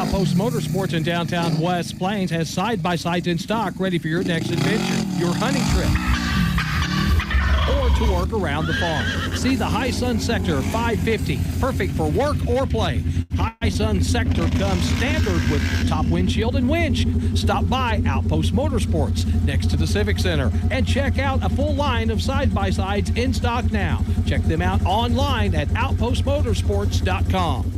Outpost Motorsports in downtown West Plains has side-by-sides in stock ready for your next adventure, your hunting trip, or to work around the farm. See the High Sun Sector 550, perfect for work or play. High Sun Sector comes standard with top windshield and winch. Stop by Outpost Motorsports next to the Civic Center and check out a full line of side-by-sides in stock now. Check them out online at outpostmotorsports.com.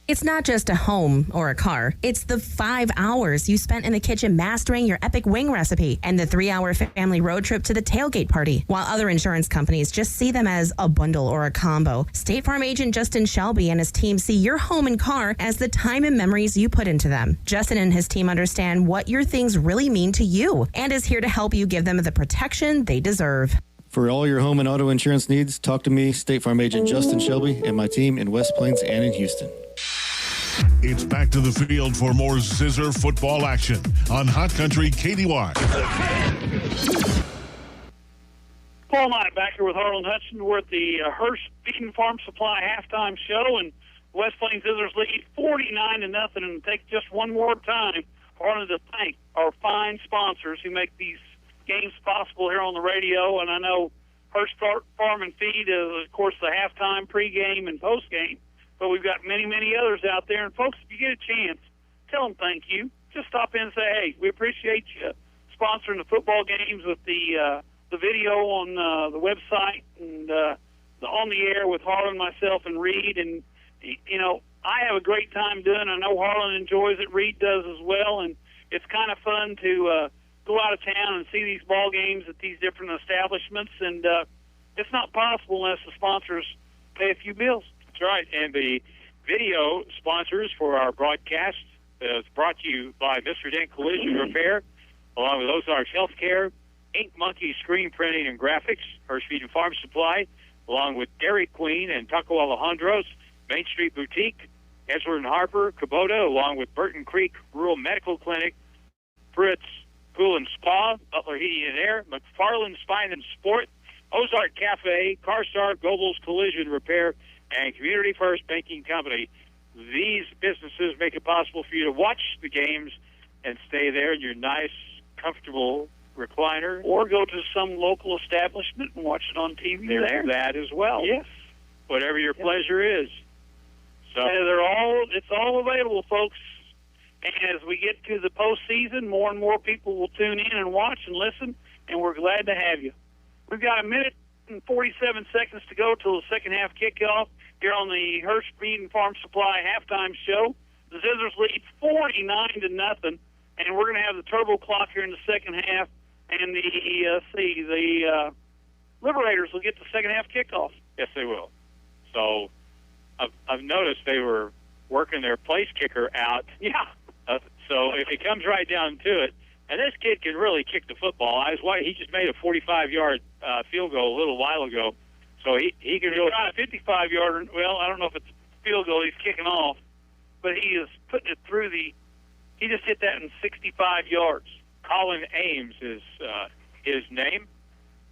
It's not just a home or a car. It's the 5 hours you spent in the kitchen mastering your epic wing recipe and the 3-hour family road trip to the tailgate party. While other insurance companies just see them as a bundle or a combo, State Farm agent Justin Shelby and his team see your home and car as the time and memories you put into them. Justin and his team understand what your things really mean to you and is here to help you give them the protection they deserve. For all your home and auto insurance needs, talk to me, State Farm agent Justin Shelby, and my team in West Plains and in Houston. It's back to the field for more Zizzer football action on Hot Country KDY. Paul Knight back here with Harlan Hudson. We're at the Hearst Beacon Farm Supply halftime show, and West Plains Zizzers lead 49-0. And take just one more time, Harlan, to thank our fine sponsors who make these games possible here on the radio. And I know Hearst Farm and Feed is, of course, the halftime, pregame, and postgame. But we've got many, many others out there. And, folks, if you get a chance, tell them thank you. Just stop in and say, hey, we appreciate you sponsoring the football games with the video on the website and on the air with Harlan, myself, and Reed. And, you know, I have a great time doing it. I know Harlan enjoys it. Reed does as well. And it's kind of fun to go out of town and see these ball games at these different establishments. And it's not possible unless the sponsors pay a few bills. That's right, and the video sponsors for our broadcast is brought to you by Mr. Dent Collision Repair, along with Ozarks Healthcare, Ink Monkey Screen Printing and Graphics, Hearst Feed and Farm Supply, along with Dairy Queen and Taco Alejandro's, Main Street Boutique, Esler and Harper, Kubota, along with Burton Creek Rural Medical Clinic, Fritz Pool and Spa, Butler Heating and Air, McFarland Spine and Sport, Ozark Cafe, CarStar, Goebel's Collision Repair, and Community First Banking Company. These businesses make it possible for you to watch the games and stay there in your nice, comfortable recliner. Or go to some local establishment and watch it on TV there. That as well. Yes. Whatever your pleasure is. So it's all available, folks. And as we get to the postseason, more and more people will tune in and watch and listen, and we're glad to have you. We've got a minute and 47 seconds to go till the second half kickoff here on the Hearst Feed and Farm Supply halftime show. The Zizzers lead 49-0, and we're going to have the turbo clock here in the second half. And the Liberators will get the second half kickoff. Yes, they will. So I've noticed they were working their place kicker out. Yeah. So if it comes right down to it, and this kid can really kick the football. He just made a 45-yard field goal a little while ago. So he can really... Got a 55-yarder. Well, I don't know if it's a field goal he's kicking off, but he is putting it through he just hit that in 65 yards. Colin Ames is his name.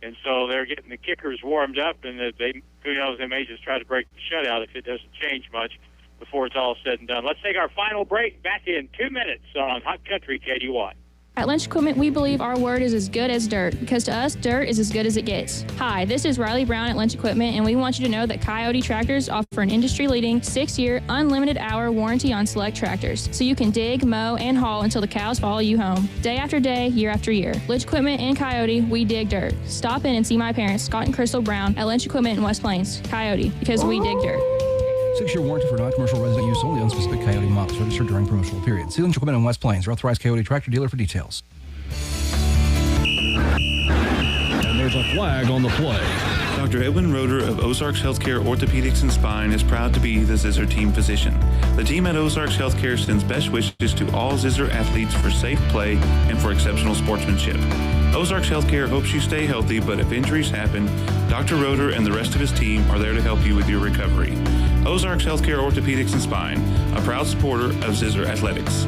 And so they're getting the kickers warmed up, and who knows, they may just try to break the shutout if it doesn't change much before it's all said and done. Let's take our final break back in 2 minutes on Hot Country KDY. At Lynch Equipment, we believe our word is as good as dirt, because to us, dirt is as good as it gets. Hi, this is Riley Brown at Lynch Equipment, and we want you to know that Coyote Tractors offer an industry-leading 6-year, unlimited hour warranty on select tractors, so you can dig, mow, and haul until the cows follow you home. Day after day, year after year. Lynch Equipment and Coyote, we dig dirt. Stop in and see my parents, Scott and Crystal Brown, at Lynch Equipment in West Plains. Coyote, because we dig dirt. 6-year warranty for non-commercial resident use only on specific Coyote models registered during promotional period. See Lynch Equipment in West Plains, your authorized Coyote tractor dealer for details. And there's a flag on the play. Dr. Edwin Roeder of Ozarks Healthcare Orthopedics and Spine is proud to be the Zizzer team physician. The team at Ozarks Healthcare sends best wishes to all Zizzer athletes for safe play and for exceptional sportsmanship. Ozarks Healthcare hopes you stay healthy, but if injuries happen, Dr. Roeder and the rest of his team are there to help you with your recovery. Ozarks Healthcare Orthopedics and Spine, a proud supporter of Zizzer Athletics.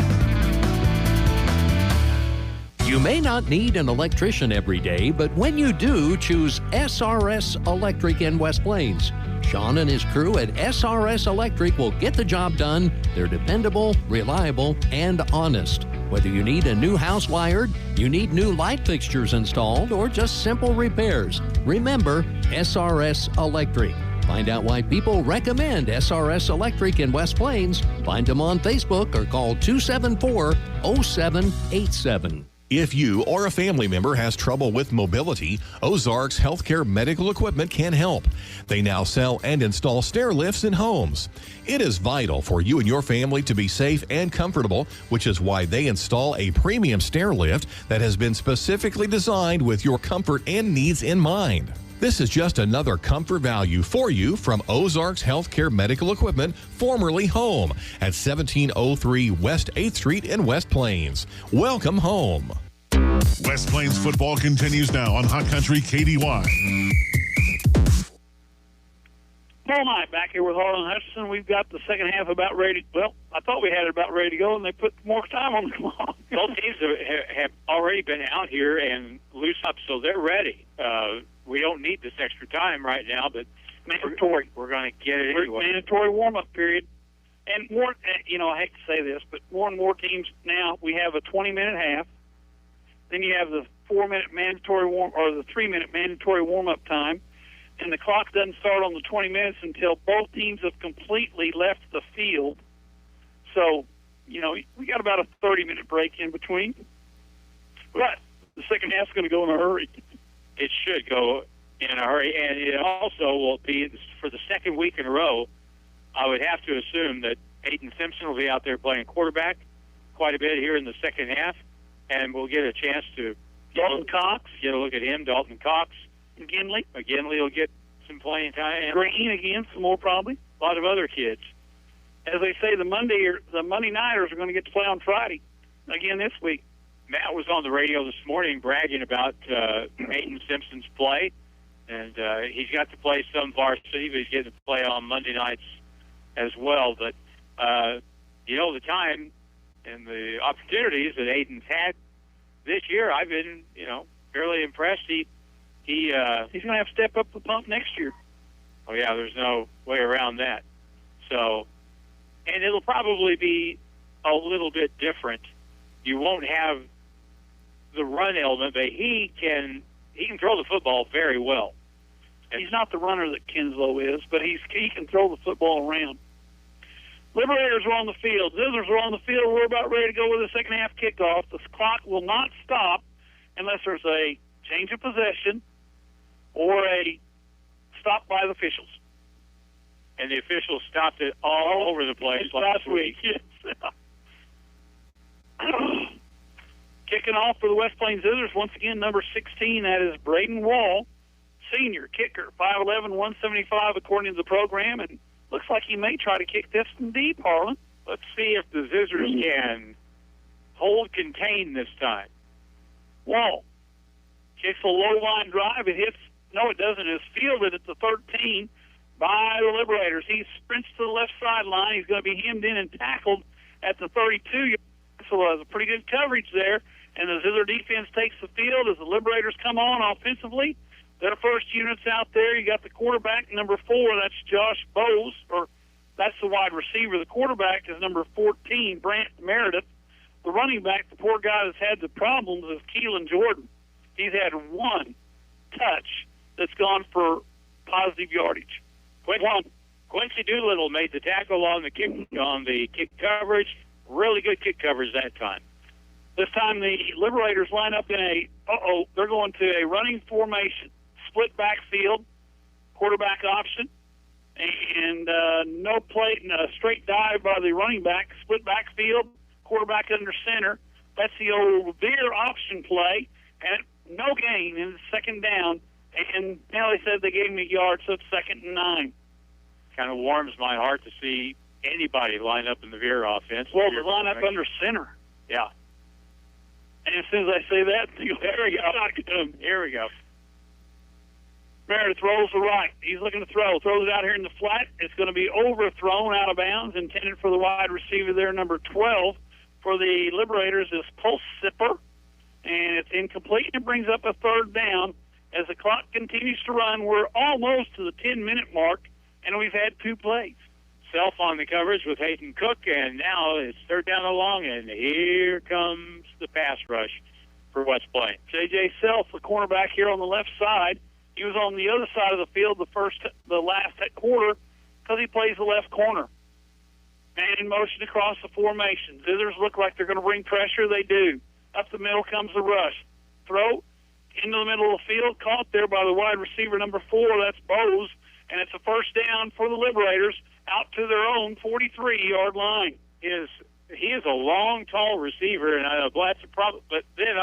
You may not need an electrician every day, but when you do, choose SRS Electric in West Plains. Sean and his crew at SRS Electric will get the job done. They're dependable, reliable, and honest. Whether you need a new house wired, you need new light fixtures installed, or just simple repairs, remember SRS Electric. Find out why people recommend SRS Electric in West Plains. Find them on Facebook or call 274-0787. If you or a family member has trouble with mobility, Ozarks Healthcare Medical Equipment can help. They now sell and install stair lifts in homes. It is vital for you and your family to be safe and comfortable, which is why they install a premium stair lift that has been specifically designed with your comfort and needs in mind. This is just another comfort value for you from Ozarks Healthcare Medical Equipment, formerly Home, at 1703 West 8th Street in West Plains. Welcome home. West Plains football continues now on Hot Country KDY. All night back here with Harlan Hutchinson. We've got the second half about ready. Well, I thought we had it about ready to go, and they put more time on the clock. Both teams have already been out here and loose up, so they're ready. We don't need this extra time right now, but mandatory. We're going to get it anyway. Mandatory warm-up period. And more, I hate to say this, but more and more teams now, we have a 20-minute half. Then you have the 4-minute mandatory the 3-minute mandatory warm-up time. And the clock doesn't start on the 20 minutes until both teams have completely left the field. So, we got about a 30-minute break in between. But the second half's going to go in a hurry. It should go in a hurry, and it also will be, for the second week in a row, I would have to assume that Aiden Simpson will be out there playing quarterback quite a bit here in the second half, and we'll get a chance to Dalton Cox, get a look at him, Dalton Cox. McGinley. McGinley will get some playing time. Green again, some more probably. A lot of other kids. As they say, the Monday Nighters are going to get to play on Friday again this week. Matt was on the radio this morning bragging about Aiden Simpson's play, and he's got to play some varsity, but he's getting to play on Monday nights as well. But, the time and the opportunities that Aiden's had this year, I've been, fairly impressed. He's going to have to step up the pump next year. Oh, yeah, there's no way around that. So, and it'll probably be a little bit different. You won't have the run element, but he can throw the football very well. He's not the runner that Kinslow is, but he can throw the football around. Liberators are on the field. Zizzers are on the field. We're about ready to go with the second half kickoff. The clock will not stop unless there's a change of possession or a stop by the officials. And the officials stopped it all over the place last week. Yes. Kicking off for the West Plains Zizzers, once again, number 16, that is Braden Wall, senior kicker, 5'11", 175 according to the program, and looks like he may try to kick this from deep, Harlan. Let's see if the Zizzers can hold contained this time. Wall kicks a low line drive. It hits, no it doesn't, it's fielded at the 13 by the Liberators. He sprints to the left sideline. He's going to be hemmed in and tackled at the 32. So there's a pretty good coverage there. And the Zizzer defense takes the field as the Liberators come on offensively. Their first unit's out there. You got the quarterback, number 4. That's Josh Bowes, or that's the wide receiver. The quarterback is number 14, Brant Meredith. The running back, the poor guy that's had the problems, is Keelan Jordan. He's had one touch that's gone for positive yardage. Quincy Doolittle made the tackle on the kick coverage. Really good kick coverage that time. This time the Liberators line up in they're going to a running formation, split backfield, quarterback option, and no play, a straight dive by the running back, split backfield, quarterback under center. That's the old veer option play, and no gain in the second down. And now they said they gave me a yard, so it's 2nd and 9. Kind of warms my heart to see anybody line up in the veer offense. Well, they line up under center. Yeah. And as soon as I say that, they go, there we go. Here we go. Meredith rolls the right. He's looking to throw. Throws it out here in the flat. It's going to be overthrown out of bounds, intended for the wide receiver there, number 12. For the Liberators is Pulse Sipper, and it's incomplete. It brings up a 3rd down. As the clock continues to run, we're almost to the 10-minute mark, and we've had 2 plays. Self on the coverage with Hayden Cook, and now it's third down and long, and here comes the pass rush for West Plains. J.J. Self, the cornerback here on the left side, he was on the other side of the field the last quarter because he plays the left corner. Man in motion across the formation. Zizzers look like they're going to bring pressure. They do. Up the middle comes the rush. Throw into the middle of the field, caught there by the wide receiver number 4. That's Bose, and it's a first down for the Liberators out to their own 43-yard line. He is a long, tall receiver, and that's a problem. But then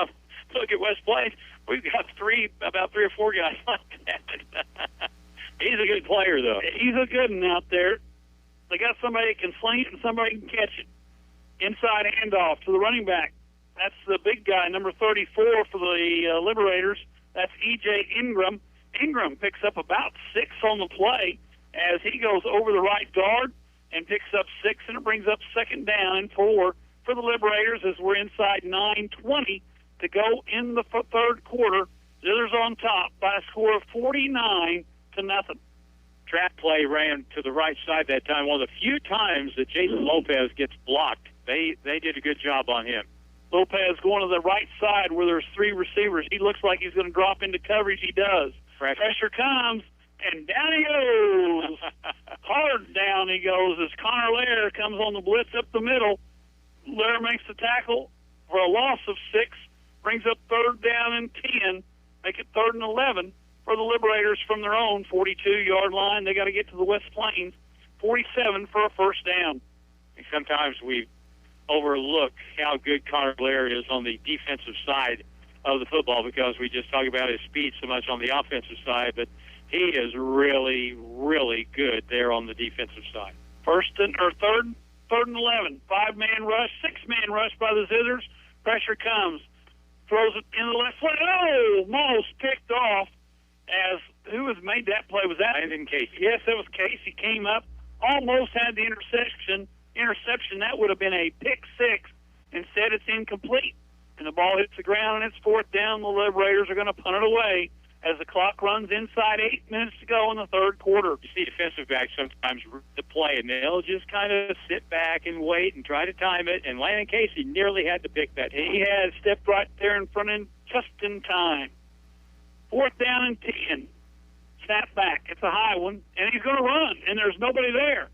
look at West Plains. We've got about three or four guys like that. He's a good player, though. He's a good one out there. They got somebody that can sling it and somebody can catch it. Inside handoff to the running back. That's the big guy, number 34 for the Liberators. That's E.J. Ingram. Ingram picks up about 6 on the play as he goes over the right guard and picks up 6, and it brings up second down and 4 for the Liberators as we're inside 9:20 to go in the third quarter. Zizzers on top by a score of 49-0. Trap play ran to the right side that time. One of the few times that Jason Lopez gets blocked, they did a good job on him. Lopez going to the right side where there's 3 receivers. He looks like he's going to drop into coverage. He does. Pressure comes, and down he goes. Hard down he goes as Connor Lair comes on the blitz up the middle. Lair makes the tackle for a loss of 6, brings up third down and 10, make it 3rd and 11 for the Liberators from their own 42-yard line. They got to get to the West Plains 47 for a first down. Sometimes we overlook how good Connor Blair is on the defensive side of the football because we just talk about his speed so much on the offensive side, but he is really, really good there on the defensive side. Third and 11, 5-man rush, 6-man rush by the Zizzers. Pressure comes, throws it in the left foot. Oh, almost picked off. As who has made that play? Was that Landon Casey? Yes, it was Casey. Came up, almost had the interception. That would have been a pick 6. Instead, it's incomplete, and the ball hits the ground, and it's 4th down. The Liberators are going to punt it away as the clock runs inside 8 minutes to go in the third quarter. You see defensive backs sometimes the play, and they'll just kind of sit back and wait and try to time it, and Landon Casey nearly had to pick that. He had stepped right there in front of him just in time. 4th down and 10. Snap back. It's a high one, and he's going to run, and there's nobody there.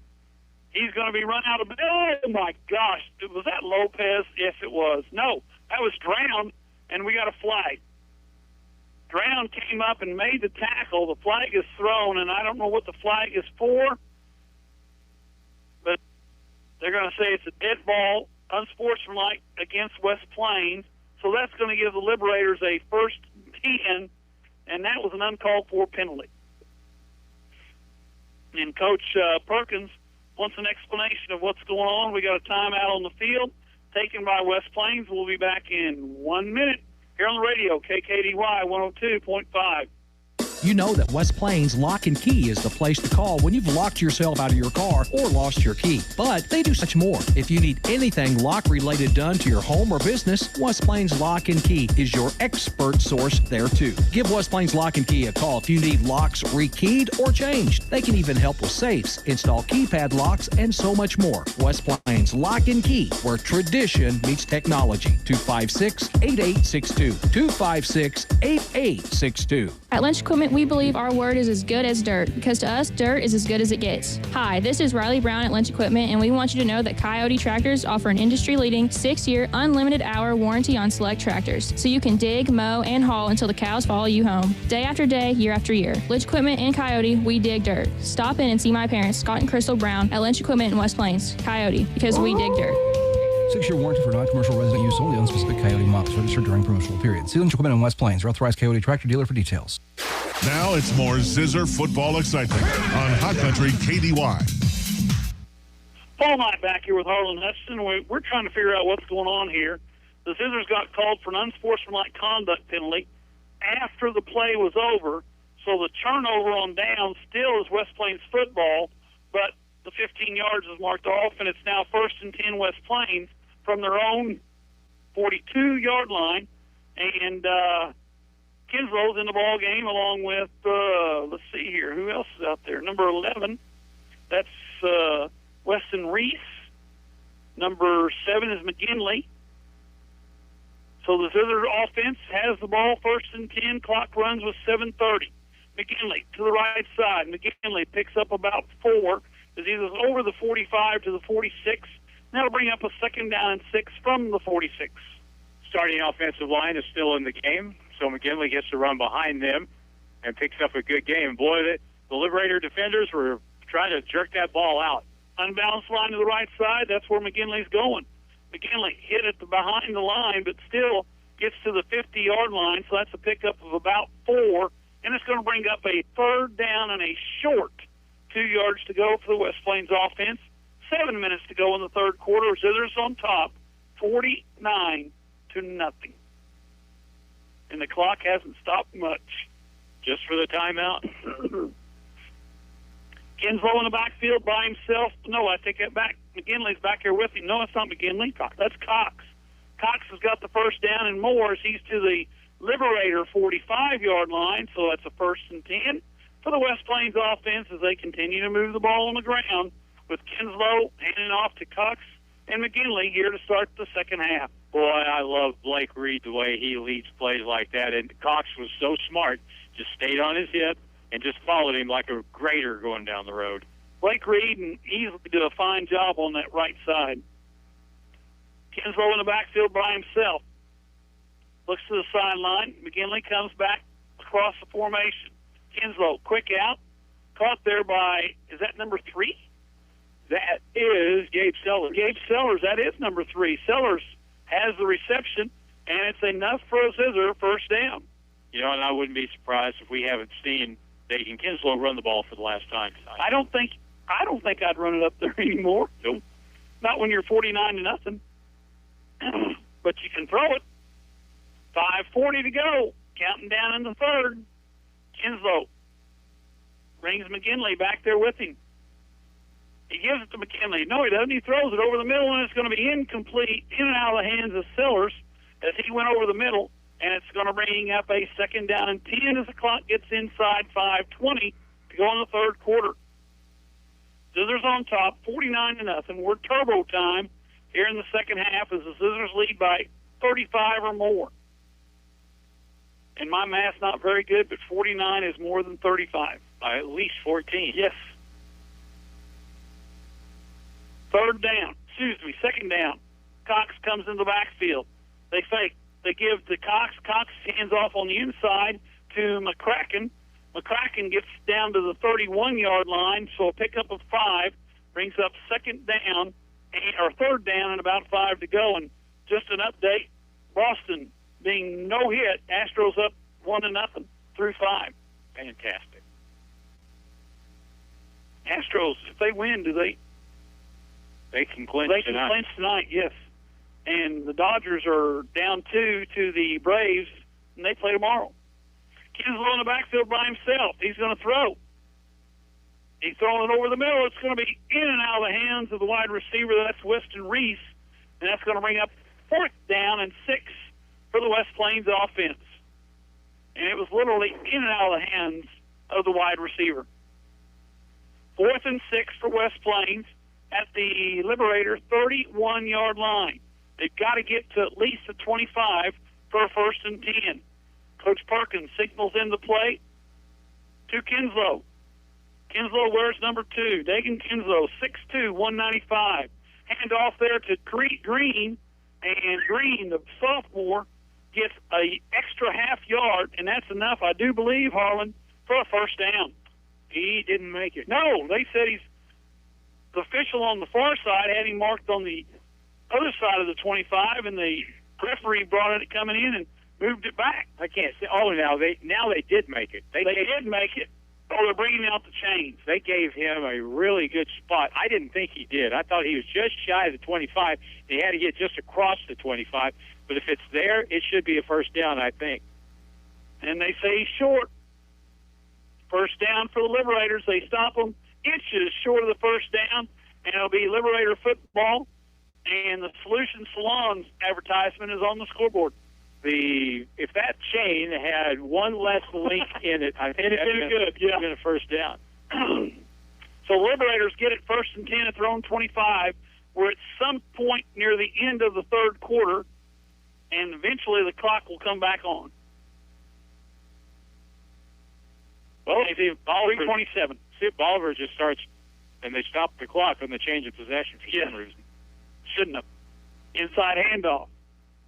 He's going to be run out of... Oh, my gosh. Was that Lopez? Yes, it was. No, that was Drown, and we got a flag. Drown came up and made the tackle. The flag is thrown, and I don't know what the flag is for, but they're going to say it's a dead ball, unsportsmanlike against West Plains, so that's going to give the Liberators a first 10, and that was an uncalled-for penalty. And Coach Perkins wants an explanation of what's going on. We got a timeout on the field taken by West Plains. We'll be back in 1 minute here on the radio, KKDY 102.5. You know that West Plains Lock and Key is the place to call when you've locked yourself out of your car or lost your key. But they do such more. If you need anything lock-related done to your home or business, West Plains Lock and Key is your expert source there too. Give West Plains Lock and Key a call if you need locks rekeyed or changed. They can even help with safes, install keypad locks, and so much more. West Plains Lock and Key, where tradition meets technology. 256-8862. 256-8862. At Lynch Equipment, we believe our word is as good as dirt, because to us, dirt is as good as it gets. Hi, this is Riley Brown at Lynch Equipment, and we want you to know that Coyote Tractors offer an industry-leading 6-year unlimited hour warranty on select tractors, so you can dig, mow, and haul until the cows follow you home. Day after day, year after year. Lynch Equipment and Coyote, we dig dirt. Stop in and see my parents, Scott and Crystal Brown, at Lynch Equipment in West Plains. Coyote, because we dig dirt. 6-year warranty for non-commercial resident use only on specific Coyote models registered during promotional period. See Lynch Equipment in West Plains, your authorized Coyote Tractor dealer for details. Now it's more Zizzer football excitement on Hot Country KDY. Paul and I back here with Harlan Hutchinson. We're trying to figure out what's going on here. The Zizzers got called for an unsportsmanlike conduct penalty after the play was over, so the turnover on down still is West Plains football, but the 15 yards is marked off, and it's now 1st and 10 West Plains from their own 42-yard line, and Kinslow's in the ball game along with, let's see here, who else is out there? Number 11, That's Weston Reese. Number 7 is McGinley. So the Zizzer offense has the ball, 1st and 10. Clock runs with 7:30. McGinley to the right side. McGinley picks up about 4 as he goes over the 45 to the 46. That'll bring up a 2nd down and 6 from the 46. Starting offensive line is still in the game, so McGinley gets to run behind them and picks up a good game. Boy, the Liberator defenders were trying to jerk that ball out. Unbalanced line to the right side. That's where McGinley's going. McGinley hit it behind the line, but still gets to the 50-yard line, so that's a pickup of about 4. And it's going to bring up a 3rd down and a short 2 yards to go for the West Plains offense. 7 minutes to go in the 3rd quarter. Zizzer's on top, 49-0. And the clock hasn't stopped much. Just for the timeout. Kinslow in the backfield by himself. No, I take that back. McGinley's back here with him. No, it's not McGinley. That's Cox. Cox has got the 1st down and more as he's to the Liberator 45-yard line, so that's a 1st and 10 for the West Plains offense as they continue to move the ball on the ground with Kinslow handing off to Cox and McGinley here to start the second half. Boy, I love Blake Reed, the way he leads plays like that, and Cox was so smart, just stayed on his hip and just followed him like a grader going down the road. Blake Reed and easily did a fine job on that right side. Kinslow in the backfield by himself. Looks to the sideline. McGinley comes back across the formation. Kinslow, quick out. Caught there by, is that number 3? That is Gabe Sellers. Gabe Sellers, that is number 3. Sellers has the reception, and it's enough for a Zizzer 1st down. You know, and I wouldn't be surprised if we haven't seen Dayton Kinslow run the ball for the last time tonight. I don't think I'd run it up there anymore. Nope. Not when you're 49-0. But you can throw it. 5:40 to go. Counting down in the 3rd. Kinslow brings McGinley back there with him. He gives it to McGinley. No, he doesn't. He throws it over the middle, and it's going to be incomplete, in and out of the hands of Sellers as he went over the middle, and it's going to bring up a 2nd down and 10 as the clock gets inside 5:20 to go in the 3rd quarter. Zizzer's on top, 49-0. We're turbo time here in the second half as the Zizzers lead by 35 or more. And my math's not very good, but 49 is more than 35. By at least 14. Yes. 2nd down. Cox comes in the backfield. They fake. They give to Cox. Cox hands off on the inside to McCracken. McCracken gets down to the 31-yard line, so a pickup of 5 brings up 2nd down, or 3rd down and about 5 to go. And just an update, Boston being no hit, Astros up 1-0 through 5. Fantastic. Astros, if they win, They can clinch tonight. They can clinch tonight, yes. And the Dodgers are down 2 to the Braves, and they play tomorrow. Kinslow in the backfield by himself. He's going to throw. He's throwing it over the middle. It's going to be in and out of the hands of the wide receiver. That's Weston Reese, and that's going to bring up 4th down and 6 for the West Plains offense. And it was literally in and out of the hands of the wide receiver. 4th and 6 for West Plains at the Liberator 31-yard line. They've got to get to at least the 25 for a 1st and 10. Coach Perkins signals in the play to Kinslow. Kinslow wears number 2. Dagan Kinslow, 6'2", 195. Hand off there to Green, and Green, the sophomore, gets a extra half yard, and that's enough, I do believe, Harlan, for a 1st down. He didn't make it. No, they said the official on the far side had him marked on the other side of the 25, and the referee brought it coming in and moved it back. I can't say. Oh, now they did make it. They did make it. Oh, they're bringing out the chains. They gave him a really good spot. I didn't think he did. I thought he was just shy of the 25. He had to get just across the 25. But if it's there, it should be a 1st down, I think. And they say he's short. 1st down for the Liberators. They stop them inches short of the 1st down, and it'll be Liberator football. And the Solution Salons advertisement is on the scoreboard. If that chain had one less link in it, I think it'd been good. Yeah, been a 1st down. So Liberators get it 1st and 10 at their own 25. We're at some point near the end of the third quarter, and eventually the clock will come back on. Well, see, 3:27. See if Bolivar just starts, and they stop the clock on the change of possession for some reason. Shouldn't have. Inside handoff.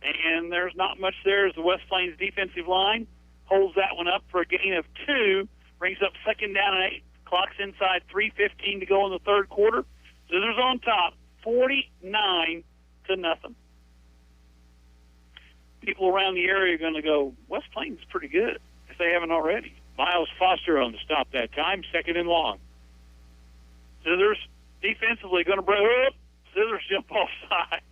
And there's not much there as the West Plains defensive line holds that one up for a gain of 2, brings up 2nd down and 8. Clock's inside, 3:15 to go in the third quarter. Zizzer's on top, 49-0. People around the area are going to go, West Plains is pretty good, if they haven't already. Miles Foster on the stop that time, 2nd and long. Zizzer's defensively going to break up. Zizzer's jump off sides.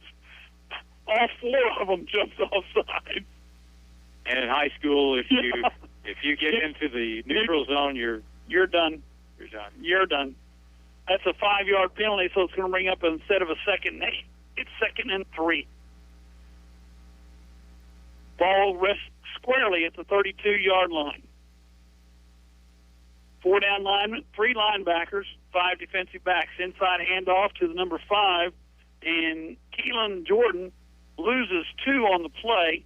All 4 of them jumped off sides. And in high school, if you get into the neutral zone, you're done. You're done. That's a 5-yard penalty, so it's going to bring up instead of a 2nd and 8, it's 2nd and 3. Ball rests squarely at the 32-yard line. 4 down linemen, 3 linebackers, 5 defensive backs. Inside handoff to the number 5, and Keelan Jordan loses 2 on the play,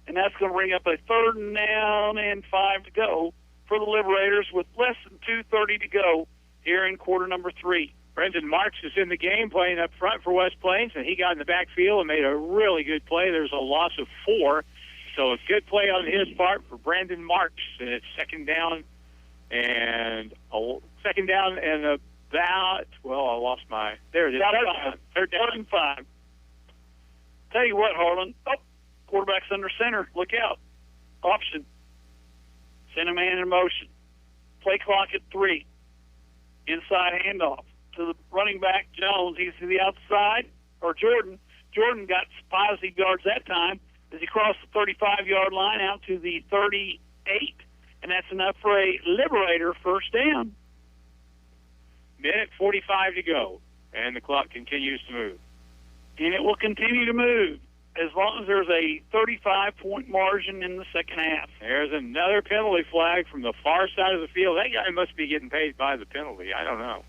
and that's going to bring up a 3rd down and 5 to go for the Liberators with less than 2:30 to go here in quarter number 3. Brendan Marks is in the game playing up front for West Plains, and he got in the backfield and made a really good play. There's a loss of 4, so a good play on his part for Brendan Marks, and it's 2nd down and about, well, I lost my, there it is. 3rd down and 5. Tell you what, Harlan, quarterback's under center. Look out. Option. Send a man in motion. Play clock at 3. Inside handoff to the running back, Jones. He's to the outside, or Jordan. Jordan got positive yards that time as he crossed the 35-yard line out to the 38, and that's enough for a Liberator 1st down. Minute 45 to go, and the clock continues to move. And it will continue to move as long as there's a 35-point margin in the second half. There's another penalty flag from the far side of the field. That guy must be getting paid by the penalty. I don't know.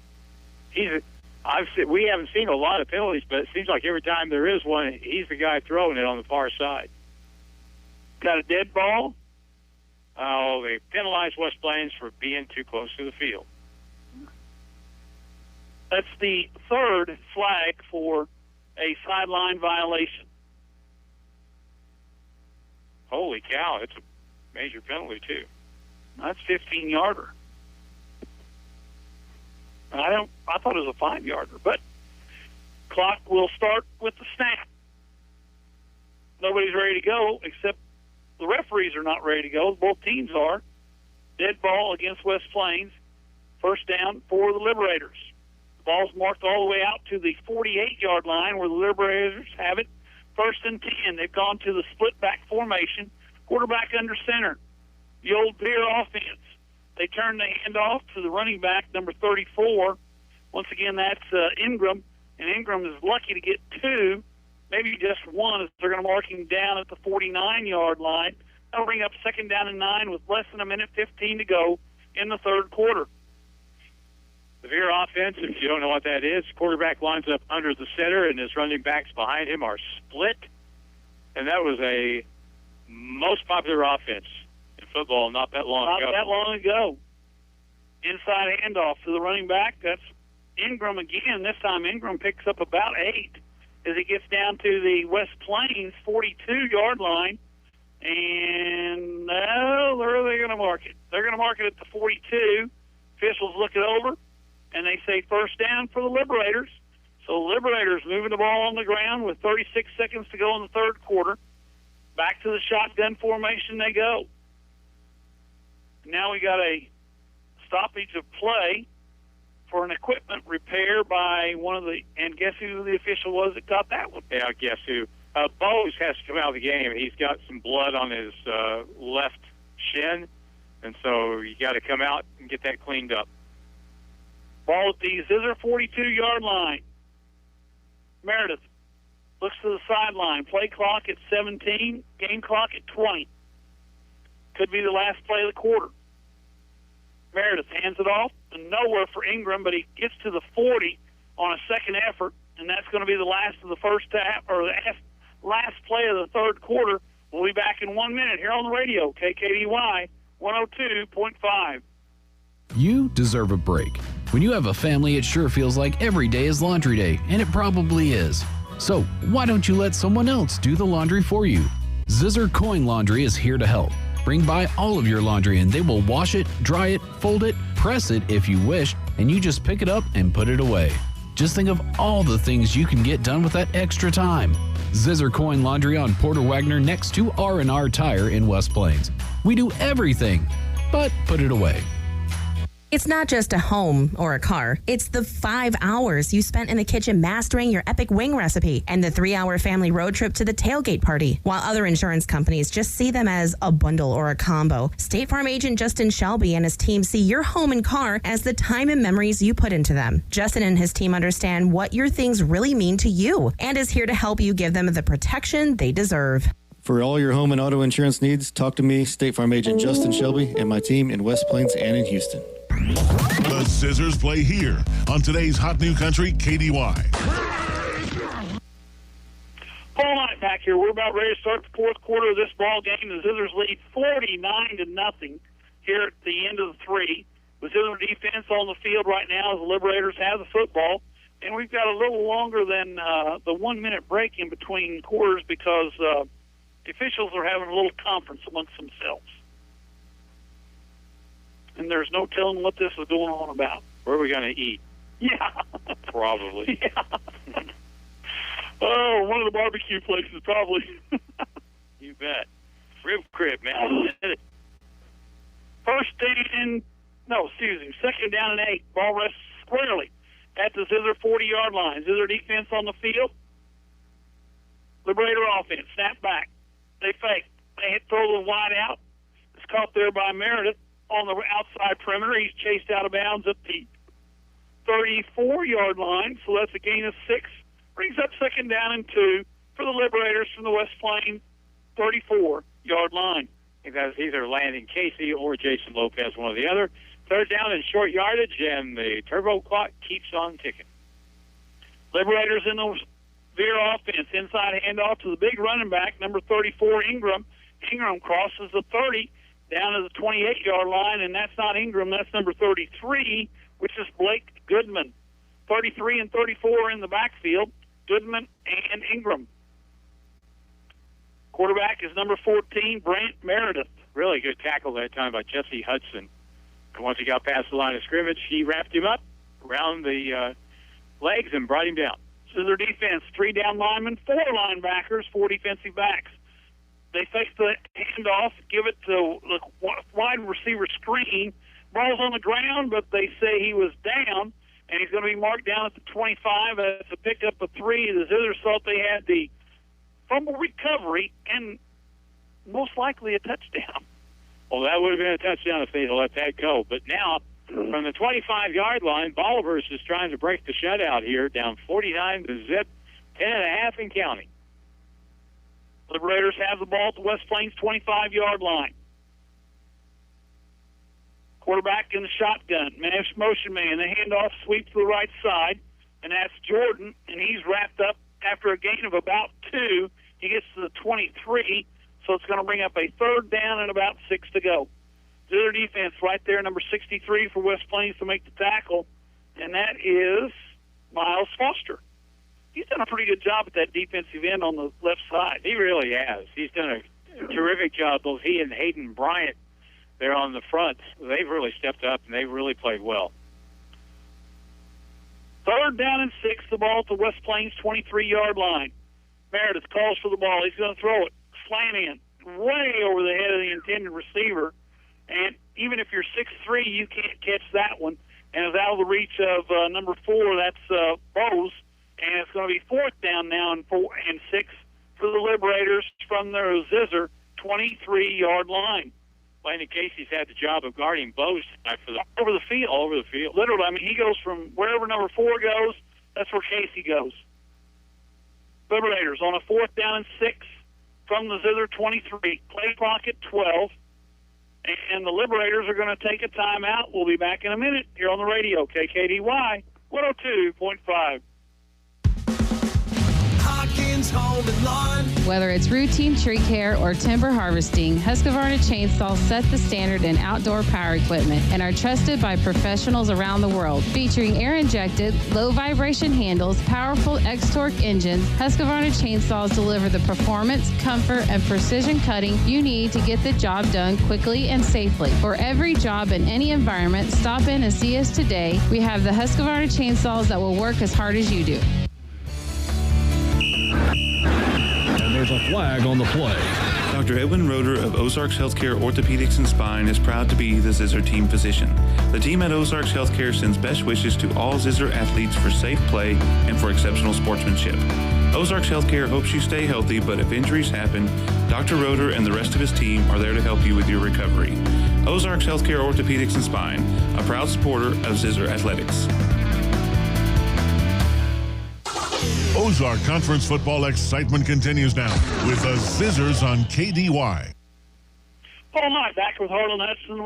We haven't seen a lot of penalties, but it seems like every time there is one, he's the guy throwing it on the far side. Got a dead ball? Oh, they penalized West Plains for being too close to the field. That's the 3rd flag for a sideline violation. Holy cow, it's a major penalty, too. That's 15-yarder. I thought it was a 5-yarder, but clock will start with the snap. Nobody's ready to go, except the referees are not ready to go. Both teams are. Dead ball against West Plains. 1st down for the Liberators. The ball's marked all the way out to the 48-yard line where the Liberators have it. 1st and 10. They've gone to the split-back formation. Quarterback under center. The old Beer offense. They turn the handoff to the running back, number 34. Once again, that's Ingram. And Ingram is lucky to get 2, maybe just 1, as they're going to mark him down at the 49-yard line. That'll bring up 2nd down and 9 with less than a minute 15 to go in the third quarter. The Veer offense, if you don't know what that is, quarterback lines up under the center, and his running backs behind him are split. And that was a most popular offense in football not that long ago. Not that long ago. Inside handoff to the running back. That's Ingram again. This time Ingram picks up about 8 as he gets down to the West Plains 42-yard line. And where are they going to mark it? They're going to mark it at the 42. Officials look it over, and they say 1st down for the Liberators. So Liberators moving the ball on the ground with 36 seconds to go in the third quarter. Back to the shotgun formation they go. Now we got a stoppage of play for an equipment repair by one of the, and guess who the official was that got that one? Yeah, guess who? Bose has to come out of the game. He's got some blood on his left shin, and so you got to come out and get that cleaned up. Ball at the Zizzer 42-yard line. Meredith looks to the sideline. Play clock at 17, game clock at 20. Could be the last play of the quarter. Meredith hands it off, nowhere for Ingram, but he gets to the 40 on a second effort, and that's going to be the last of the first half, or the last play of the third quarter. We'll be back in 1 minute here on the radio, KKDY 102.5. You deserve a break. When you have a family, it sure feels like every day is laundry day, and it probably is. So why don't you let someone else do the laundry for you? Zizzer Coin Laundry is here to help. Bring by all of your laundry and they will wash it, dry it, fold it, press it if you wish, and you just pick it up and put it away. Just think of all the things you can get done with that extra time. Zizzer Coin Laundry on Porter Wagner next to R&R Tire in West Plains. We do everything, but put it away. It's not just a home or a car. It's the 5 hours you spent in the kitchen mastering your epic wing recipe and the 3-hour family road trip to the tailgate party. While other insurance companies just see them as a bundle or a combo, State Farm agent Justin Shelby and his team see your home and car as the time and memories you put into them. Justin and his team understand what your things really mean to you and is here to help you give them the protection they deserve. For all your home and auto insurance needs, talk to me, State Farm agent Justin Shelby, and my team in West Plains and in Houston. The Zizzers play here on today's Hot New Country, KDY. Paul Knight back here. We're about ready to start the fourth quarter of this ball game. The Zizzers lead 49-0 here at the end of the three. The Zizzer defense on the field right now as the Liberators have the football. And we've got a little longer than the 1 minute break in between quarters because the officials are having a little conference amongst themselves. And there's no telling what this is going on about. Where are we going to eat? Yeah. Probably. Yeah. Oh, one of the barbecue places, probably. You bet. Rib crib, man. Second down and 8. Ball rests squarely at the Zizzer 40-yard line. Zizzer defense on the field. Liberator offense. Snap back. They fake. They throw the wide out. It's caught there by Meredith on the outside perimeter. He's chased out of bounds at the 34-yard line, so that's a gain of 6. Brings up second down and 2 for the Liberators from the West Plains 34-yard line. I think that's either Landon Casey or Jason Lopez, one or the other. Third down and short yardage, and the turbo clock keeps on ticking. Liberators in the veer offense. Inside handoff to the big running back, number 34, Ingram. Ingram crosses the 30 down to the 28-yard line, and that's not Ingram. That's number 33, which is Blake Goodman. 33 and 34 in the backfield, Goodman and Ingram. Quarterback is number 14, Brant Meredith. Really good tackle that time by Jesse Hudson. And once he got past the line of scrimmage, he wrapped him up around the legs and brought him down. So their defense, 3 down linemen, 4 linebackers, 4 defensive backs. They face the handoff, give it to the wide receiver screen. Ball's on the ground, but they say he was down, and he's going to be marked down at the 25. That's a pickup of 3. The Zizzers thought they had the fumble recovery and most likely a touchdown. Well, that would have been a touchdown if they'd let that go. But now, from the 25-yard line, Bolivar is just trying to break the shutout here, down 49 to zip, 10.5 and counting. Liberators have the ball at the West Plains 25-yard line. Quarterback in the shotgun. Motion man. The handoff sweeps to the right side, and that's Jordan, and he's wrapped up after a gain of about 2. He gets to the 23, so it's going to bring up a third down and about 6 to go. The other defense right there, number 63 for West Plains to make the tackle, and that is Miles Foster. He's done a pretty good job at that defensive end on the left side. He really has. He's done a terrific job. Both he and Hayden Bryant there on the front, they've really stepped up, and they've really played well. Third down and 6, the ball at the West Plains 23-yard line. Meredith calls for the ball. He's going to throw it. Slant in, way over the head of the intended receiver. And even if you're 6'3", you can't catch that one. And it's out of the reach of number 4, that's Bose. And it's going to be fourth down now and 6 for the Liberators from their Zizzer 23-yard line. Landon Casey's had the job of guarding Bose over the field. All over the field. Literally, I mean, he goes from wherever number 4 goes, that's where Casey goes. Liberators on a fourth down and 6 from the Zizzer 23. Play clock at 12. and the Liberators are going to take a timeout. We'll be back in a minute here on the radio, KKDY 102.5. Home and Lawn. Whether it's routine tree care or timber harvesting, Husqvarna chainsaws set the standard in outdoor power equipment and are trusted by professionals around the world. Featuring air-injected, low-vibration handles, powerful X-Torque engines, Husqvarna chainsaws deliver the performance, comfort, and precision cutting you need to get the job done quickly and safely. For every job in any environment, stop in and see us today. We have the Husqvarna chainsaws that will work as hard as you do. There's a flag on the play. Dr. Edwin Roeder of Ozarks Healthcare Orthopedics and Spine is proud to be the Zizzer team physician. The team at Ozarks Healthcare sends best wishes to all Zizzer athletes for safe play and for exceptional sportsmanship. Ozarks Healthcare hopes you stay healthy, but if injuries happen, Dr. Roeder and the rest of his team are there to help you with your recovery. Ozarks Healthcare Orthopedics and Spine, a proud supporter of Zizzer Athletics. Ozark Conference football excitement continues now with the Zizzers on KDY. Paul Knight back with Harlan Hudson.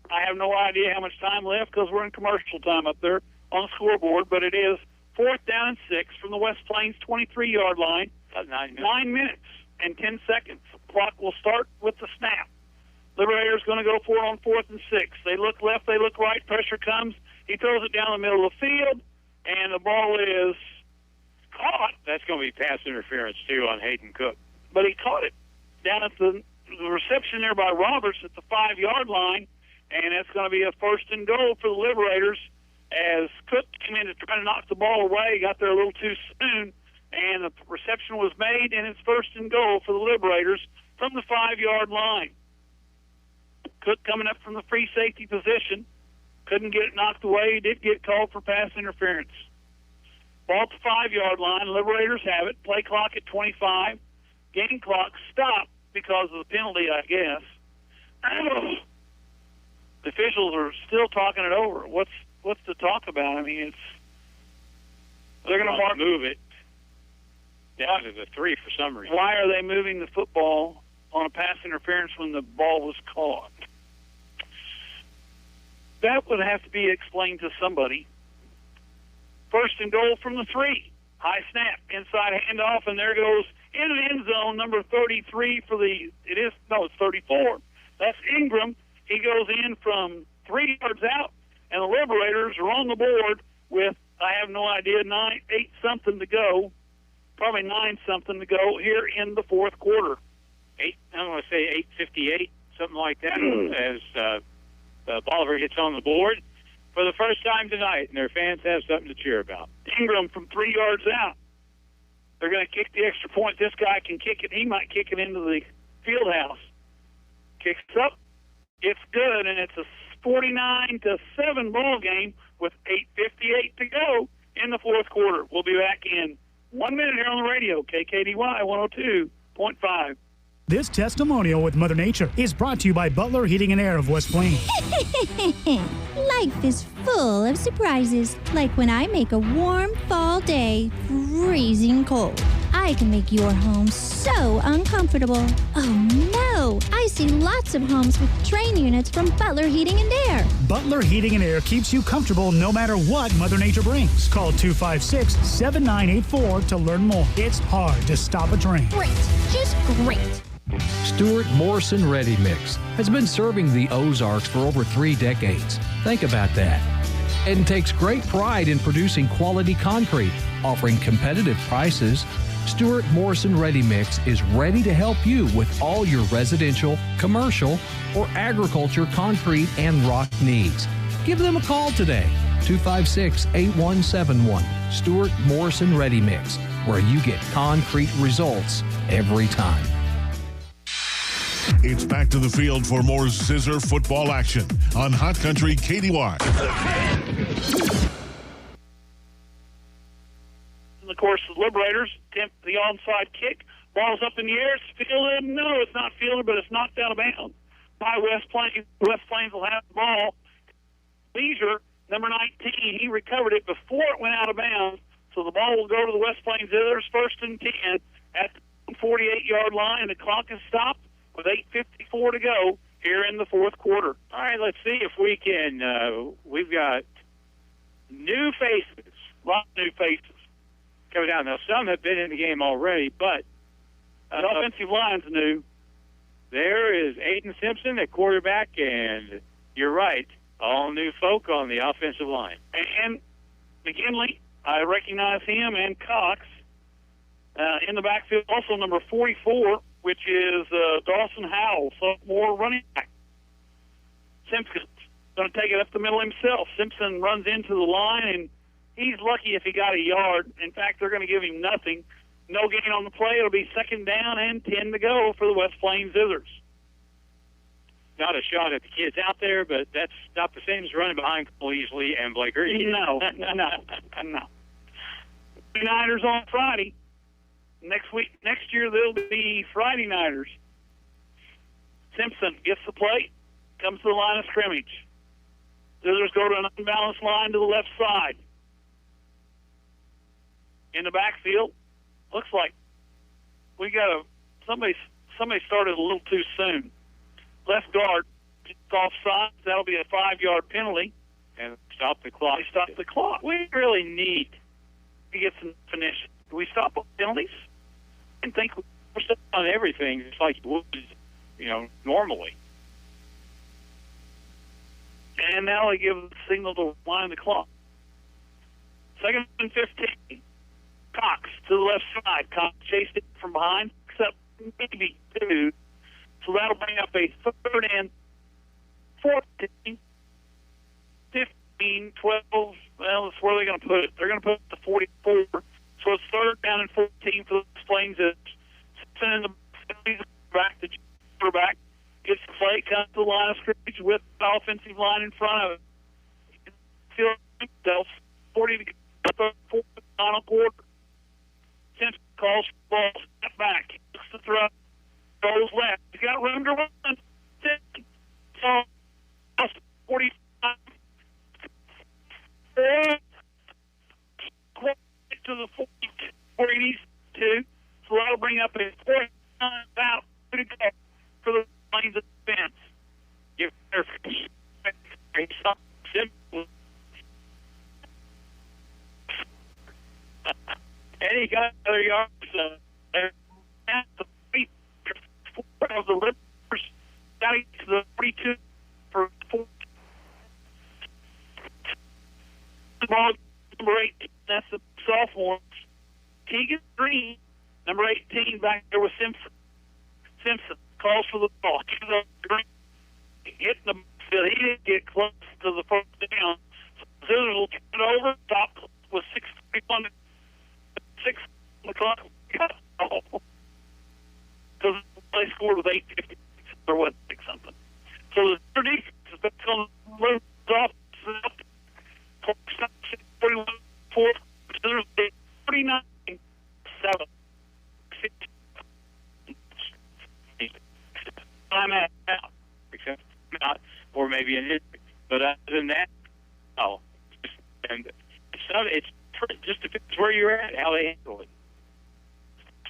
I have no idea how much time left because we're in commercial time up there on the scoreboard, but it is 4th down and 6 from the West Plains 23-yard line. 9 minutes and 10 seconds. Clock will start with the snap. Liberator's going to go for it on 4th and 6. They look left, they look right. Pressure comes. He throws it down the middle of the field, and the ball is caught. That's going to be pass interference, too, on Hayden Cook. But he caught it down at the reception there by Roberts at the 5-yard line, and it's going to be a 1st and goal for the Liberators as Cook came in to try to knock the ball away, got there a little too soon, and the reception was made, and it's 1st and goal for the Liberators from the 5-yard line. Cook coming up from the free safety position, couldn't get it knocked away. He did get called for pass interference. Ball at the 5-yard line. Liberators have it. Play clock at 25. Game clock stopped because of the penalty, I guess. The officials are still talking it over. What's to talk about? I mean, they're going to move it down to the 3 for some reason. Why are they moving the football on a pass interference when the ball was caught? That would have to be explained to somebody. 1st and goal from the 3. High snap, inside handoff, and there goes into the end zone, number 33 it's 34. That's Ingram. He goes in from 3 yards out, and the Liberators are on the board with, I have no idea, 8-something to go, probably 9-something to go here in the 4th quarter. I'm going to say 8:58, something like that, as Bolivar hits on the board for the first time tonight, and their fans have something to cheer about. Ingram from 3 yards out. They're going to kick the extra point. This guy can kick it. He might kick it into the field house. Kicks up. It's good, and it's a 49-7 ball game with 8:58 to go in the 4th quarter. We'll be back in 1 minute here on the radio, KKDY 102.5. This testimonial with Mother Nature is brought to you by Butler Heating and Air of West Plains. Life is full of surprises, like when I make a warm fall day freezing cold. I can make your home so uncomfortable. Oh no! I see lots of homes with drain units from Butler Heating and Air. Butler Heating and Air keeps you comfortable no matter what Mother Nature brings. Call 256-7984 to learn more. It's hard to stop a drain. Great. Just great. Stuart Morrison Ready Mix has been serving the Ozarks for over 3 decades. Think about that. And takes great pride in producing quality concrete, offering competitive prices. Stuart Morrison Ready Mix is ready to help you with all your residential, commercial, or agriculture concrete and rock needs. Give them a call today, 256-8171. Stuart Morrison Ready Mix, where you get concrete results every time. It's back to the field for more Zizzer football action on Hot Country KDY. And of course, the Liberators attempt the onside kick. Ball's up in the air. It's fielded. No, it's not fielded, but it's knocked out of bounds by West Plains. West Plains will have the ball. Zizzer, number 19, he recovered it before it went out of bounds. So the ball will go to the West Plains Zizzers, 1st and 10 at the 48-yard line. The clock is stopped with 8:54 to go here here in the fourth quarter. All right, let's see if we can. We've got new faces, a lot of new faces coming down. Now, some have been in the game already, but the offensive line's new. There is Aiden Simpson at quarterback, and you're right, all new folk on the offensive line. And McKinley, I recognize him, and Cox in the backfield. Also number 44, which is Dawson Howell, sophomore running back. Simpson's going to take it up the middle himself. Simpson runs into the line, and he's lucky if he got a yard. In fact, they're going to give him nothing. No gain on the play. It'll be second down and 10 to go for the West Plains Zizzers. Not a shot at the kids out there, but that's not the same as running behind Cole Easley and Blake Reed. No. Niners on Friday. Next year, they'll be Friday Nighters. Simpson gets the plate, comes to the line of scrimmage. Zizzers go to an unbalanced line to the left side. In the backfield, looks like we got somebody started a little too soon. Left guard, offside. That'll be a 5-yard penalty. And stop the clock. Stop the clock. We really need to get some finish. Do we stop penalties? I didn't think we're still on everything just like you would, normally. And now they give the signal to wind the clock. Second and 15. Cox to the left side. Cox chased it from behind, except maybe 2. So that'll bring up a third and 14, 15, 12. Well, that's where they're going to put it. They're going to put it to 44. So it's third down and 14 for the Plains. Sending the back, the quarterback gets the play, comes to the line of scrimmage with the offensive line in front of it. Feel himself 40 to go, final quarter. Simpson calls for the ball, step back, looks to throw, goes left. He's got room to run. So 45. To the 40 where he needs to. So that'll bring up a 49 about to go for the Plains of defense. Give their and he got another yard. At the 3 of the Lippers, got to the 42 for 4. Ball number 18, that's the sophomore. Keegan Green, number 18, back there with Simpson. Simpson calls for the ball. Green hitting the field. He didn't get close to the first down. So Zizzers will turn it over. Top with 6:31. 6 o'clock. Because they scored with 8:50 or what, something. So the third defense is back on the left off. 41 4. 49 7. I'm out. Except not, or maybe an injury. But other than that, no. And it's just depends where you're at, how they handle it.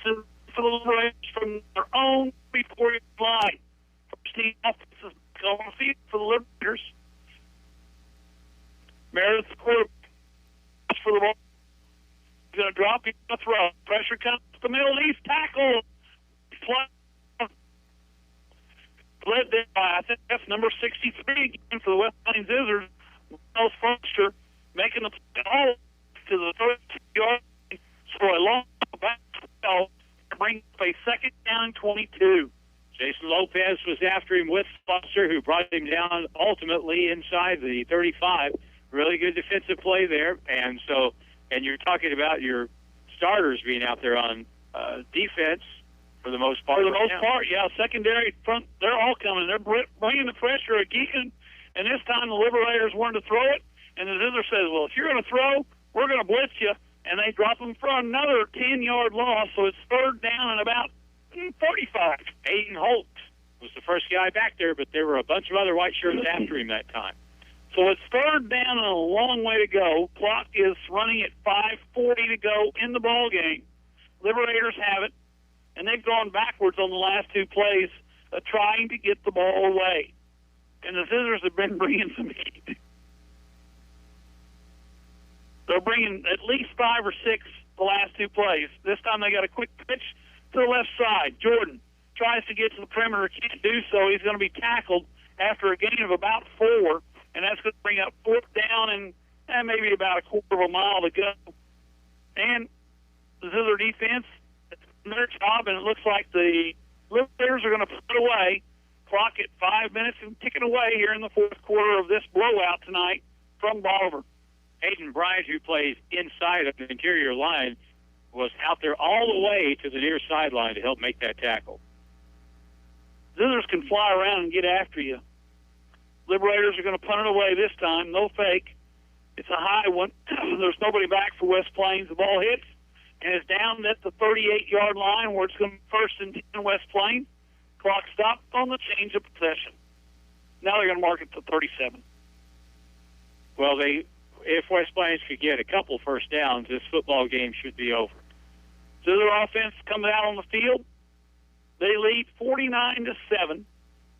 So for the Raiders from their own 3-4 line. First team offenses on the field for the Liberators. Meredith quarterback for the ball. He's going to drop. He's going to throw. Pressure comes to the middle. He's tackled. Led there by, I think that's number 63 again for the West Plains Zizzers. Miles Funster making the ball to the 30-yard line. So a long back to bring up a second down and 22. Jason Lopez was after him with Foster, who brought him down ultimately inside the 35. Really good defensive play there. And you're talking about your starters being out there on defense for the most part. For the most part, yeah. Secondary, front, they're all coming. They're bringing the pressure at Geekin. And this time the Liberators wanted to throw it. And the Zizzer says, well, if you're going to throw, we're going to blitz you. And they drop them for another 10-yard loss. So it's third down and about 45. Aiden Holt was the first guy back there, but there were a bunch of other white shirts after him that time. So it's third down and a long way to go. Clock is running at 5:40 to go in the ball game. Liberators have it, and they've gone backwards on the last two plays trying to get the ball away. And the Zizzers have been bringing some heat. They're bringing at least 5 or 6 the last 2 plays. This time they got a quick pitch to the left side. Jordan tries to get to the perimeter, can't do so. He's going to be tackled after a gain of about 4, and that's going to bring up 4th down and maybe about a quarter of a mile to go. And the Zizzer defense, it's their job, and it looks like the Liberators are going to put it away. Clock at 5 minutes and ticking away here in the 4th quarter of this blowout tonight from Bolivar. Hayden Bryant, who plays inside of the interior line, was out there all the way to the near sideline to help make that tackle. Zizzers can fly around and get after you. Liberators are going to punt it away this time. No fake. It's a high one. There's nobody back for West Plains. The ball hits and is down at the 38-yard line where it's going to be 1st and 10 West Plains. Clock stopped on the change of possession. Now they're going to mark it to 37. Well, if West Plains could get a couple first downs, this football game should be over. Zizzer offense coming out on the field. They lead 49-7.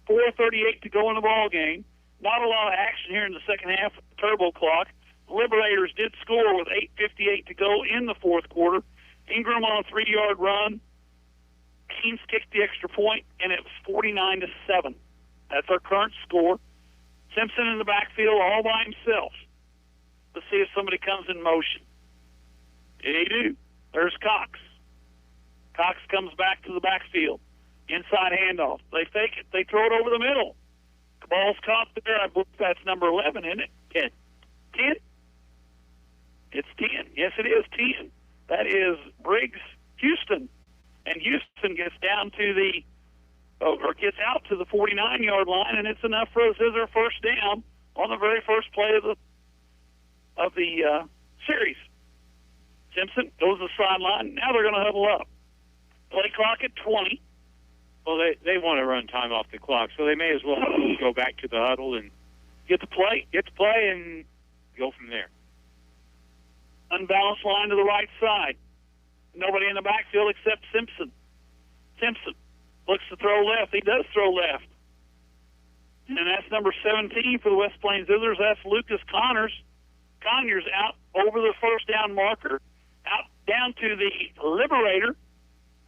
4:38 to go in the ball game. Not a lot of action here in the second half of the turbo clock. The Liberators did score with 8:58 to go in the 4th quarter. Ingram on a 3-yard run. Haynes kicked the extra point, and it was 49-7. That's our current score. Simpson in the backfield all by himself. Let's see if somebody comes in motion. They do. There's Cox. Cox comes back to the backfield. Inside handoff. They fake it. They throw it over the middle. The ball's caught there. I believe that's number 11, isn't it? 10. 10? It's 10. Yes, it is 10. That is Briggs Houston. And Houston gets down to gets out to the 49-yard line, and it's enough for a Zizzer first down on the very first play of the series. Simpson goes to the sideline. Now they're going to huddle up. Play clock at 20. Well, they want to run time off the clock, so they may as well go back to the huddle and get the play, and go from there. Unbalanced line to the right side. Nobody in the backfield except Simpson. Simpson looks to throw left. He does throw left. And that's number 17 for the West Plains Zizzers. That's Lucas Connors. Conyers out over the first down marker, out down to the Liberator.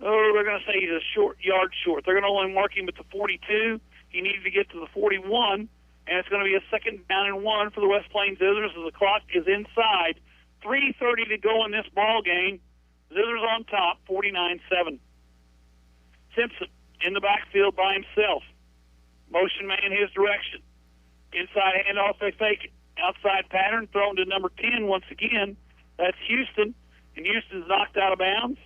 Oh, they're going to say he's a yard short. They're going to only mark him at the 42. He needed to get to the 41, and it's going to be a 2nd down and 1 for the West Plains Zizzers as the clock is inside. 3:30 to go in this ball game. Zizzers on top, 49-7. Simpson in the backfield by himself. Motion man his direction. Inside handoff, they fake it. Outside pattern, thrown to number 10 once again. That's Houston, and Houston's knocked out of bounds.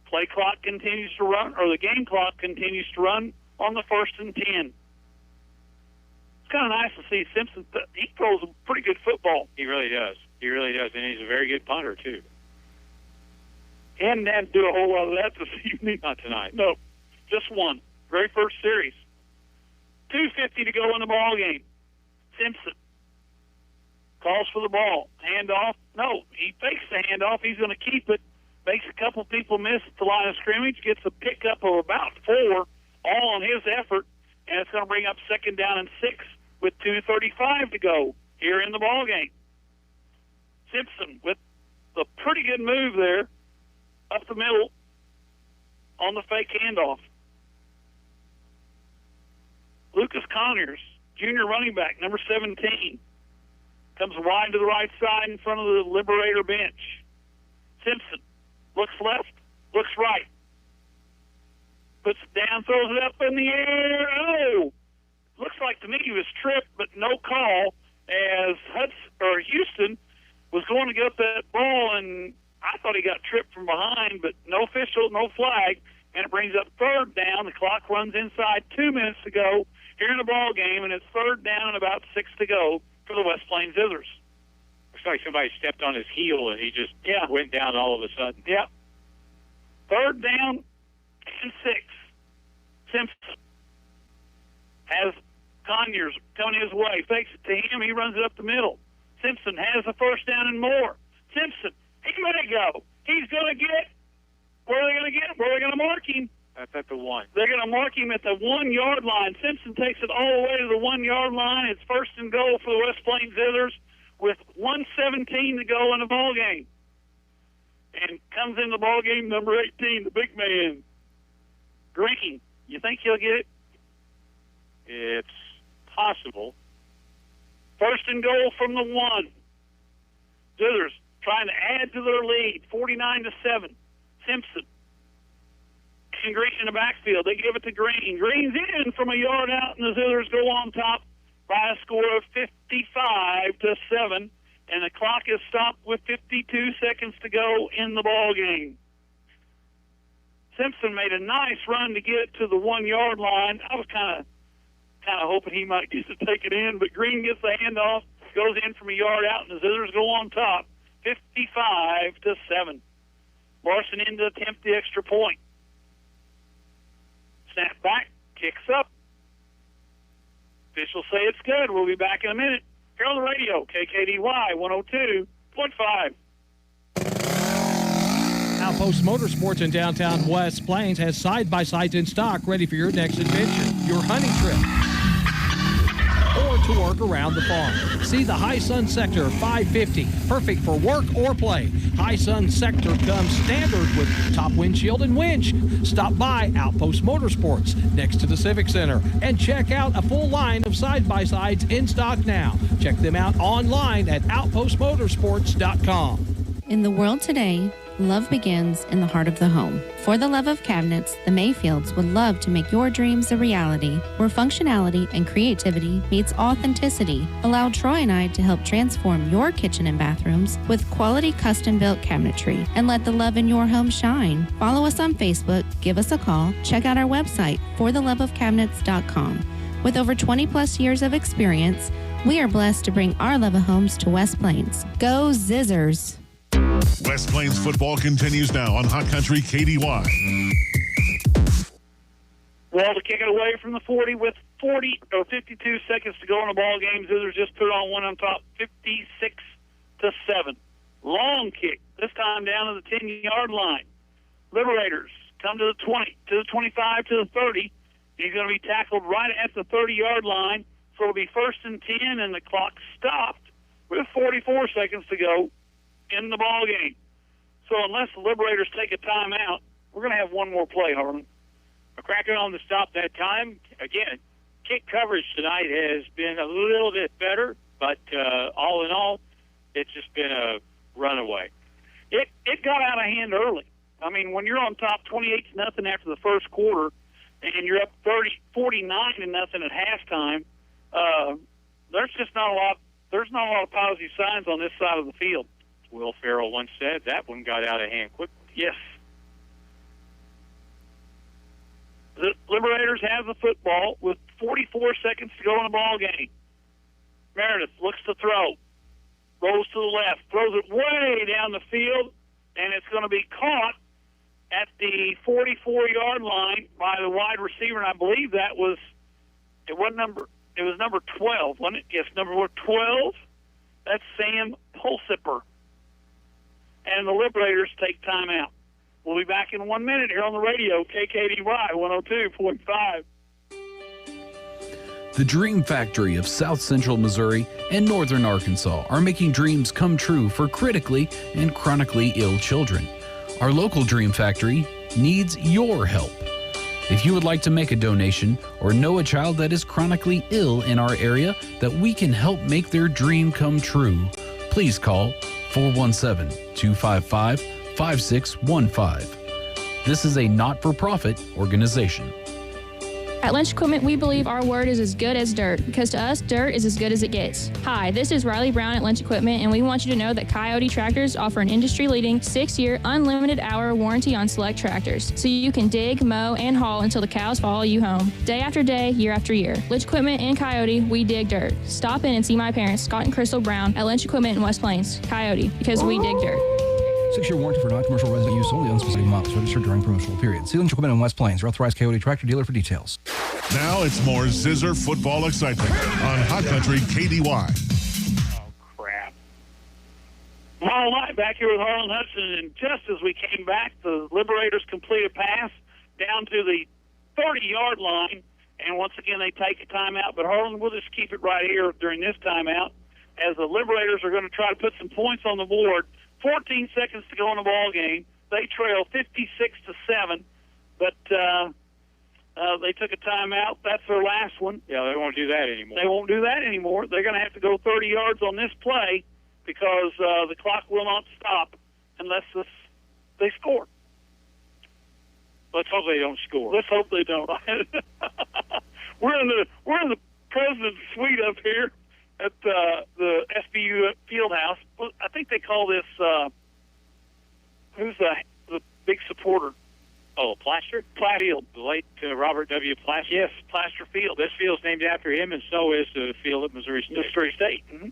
Play clock continues to run, or the game clock continues to run on the 1st and 10. It's kind of nice to see Simpson. He throws a pretty good football. He really does. He really does, and he's a very good punter, too. He hadn't had to do a whole lot of that this evening. Not tonight. No, just one. Very first series. 2:50 to go in the ball game. Simpson calls for the ball. Handoff. No, he fakes the handoff. He's going to keep it. Makes a couple people miss at the line of scrimmage. Gets a pickup of about 4, all on his effort. And it's going to bring up 2nd down and 6 with 2:35 to go here in the ball game. Simpson with a pretty good move there up the middle on the fake handoff. Lucas Conyers, junior running back, number 17, comes wide to the right side in front of the Liberator bench. Simpson looks left, looks right, puts it down, throws it up in the air. Oh! Looks like to me he was tripped, but no call as Houston was going to get up that ball, and I thought he got tripped from behind, but no official, no flag, and it brings up 3rd down. The clock runs inside 2 minutes to go here in the ball game, and it's 3rd down and about 6 to go for the West Plains Zizzers. Looks like somebody stepped on his heel, and he just went down all of a sudden. Yeah. 3rd down and 6. Simpson has Conyers coming his way, fakes it to him. He runs it up the middle. Simpson has the first down and more. Simpson, he's going to go. He's going to get. Where are they going to get him? Where are they going to mark him? That's at the 1. They're going to mark him at the 1-yard line. Simpson takes it all the way to the 1-yard line. It's first and goal for the West Plains Zizzers with 1:17 to go in the ball game. And comes in the ball game, number 18, the big man, Green. You think he'll get it? It's possible. First and goal from the 1. Zizzers trying to add to their lead, 49-7. Simpson. And Green in the backfield. They give it to Green. Green's in from a yard out, and the Zizzers go on top by a score of 55-7. And the clock is stopped with 52 seconds to go in the ball game. Simpson made a nice run to get to the 1-yard line. I was kind of hoping he might get to take it in, but Green gets the handoff, goes in from a yard out, and the Zizzers go on top, 55-7. Larson in to attempt the extra point. Snap back, kicks up. Officials say it's good. We'll be back in a minute. Here on the radio, KKDY 102.5. Outpost Motorsports in downtown West Plains has side-by-sides in stock ready for your next adventure, your hunting trip, or to work around the farm. See the High Sun Sector 550, perfect for work or play. High Sun Sector comes standard with top windshield and winch. Stop by Outpost Motorsports next to the Civic Center and check out a full line of side-by-sides in stock now. Check them out online at outpostmotorsports.com. In the world today, love begins in the heart of the home. For the love of cabinets, the Mayfields would love to make your dreams a reality, where functionality and creativity meets authenticity. Allow Troy and I to help transform your kitchen and bathrooms with quality custom-built cabinetry, and let the love in your home shine. Follow us on Facebook, give us a call, check out our website, fortheloveofcabinets.com. With over 20-plus years of experience, we are blessed to bring our love of homes to West Plains. Go Zizzers! West Plains football continues now on Hot Country KDY. Well, to kick it away from the 40 with 52 seconds to go in the ball game. Zizzers just put on one on top, 56-7. Long kick, this time down to the 10-yard line. Liberators come to the 20, to the 25, to the 30. He's going to be tackled right at the 30-yard line, so it'll be first and 10, and the clock stopped with 44 seconds to go in the ball game. So unless the Liberators take a timeout, we're going to have one more play, Harlan. McCracken on the stop that time. Again, kick coverage tonight has been a little bit better, but all in all, it's just been a runaway. It got out of hand early. I mean, when you're on top 28-0 after the first quarter, and you're up 49-0 at halftime, there's just not a lot. There's not a lot of positive signs on this side of the field. Will Farrell once said that one got out of hand quickly. Yes. The Liberators have the football with 44 seconds to go in the ball game. Meredith looks to throw. Rolls to the left. Throws it way down the field, and it's going to be caught at the 44-yard line by the wide receiver, and I believe that was – it was number 12, wasn't it? Yes, number 12. That's Sam Pulsipper. And the Liberators take timeout. We'll be back in 1 minute here on the radio, KKDY 102.5. The Dream Factory of South Central Missouri and Northern Arkansas are making dreams come true for critically and chronically ill children. Our local Dream Factory needs your help. If you would like to make a donation or know a child that is chronically ill in our area that we can help make their dream come true, please call 417-255-5615. This is a not-for-profit organization. At Lynch Equipment, we believe our word is as good as dirt, because to us, dirt is as good as it gets. Hi, this is Riley Brown at Lynch Equipment, and we want you to know that Coyote Tractors offer an industry-leading 6-year unlimited hour warranty on select tractors, so you can dig, mow, and haul until the cows follow you home. Day after day, year after year. Lynch Equipment and Coyote, we dig dirt. Stop in and see my parents, Scott and Crystal Brown, at Lynch Equipment in West Plains. Coyote, because we dig dirt. 6-year warranty for non-commercial resident use only on specific models registered during promotional period. See Lynch Equipment in West Plains, your authorized Coyote Tractor dealer for details. Now it's more Zizzer football excitement on Hot Country KDY. Oh, crap. Mile Light back here with Harlan Hudson, and just as we came back, the Liberators complete a pass down to the 30-yard line, and once again they take a timeout. But Harlan, we'll just keep it right here during this timeout as the Liberators are going to try to put some points on the board. 14 seconds to go in the ball game. They trail 56-7, but they took a timeout. That's their last one. Yeah, they won't do that anymore. They won't do that anymore. They're going to have to go 30 yards on this play because the clock will not stop unless they score. Let's hope they don't score. Let's hope they don't. We're in the president's suite up here at the SBU Fieldhouse. I think they call this who's the big supporter? Oh, Plaster? Field. The late Robert W. Plaster. Yes, Plaster Field. This field's named after him, and so is the field at Missouri State. Mm-hmm.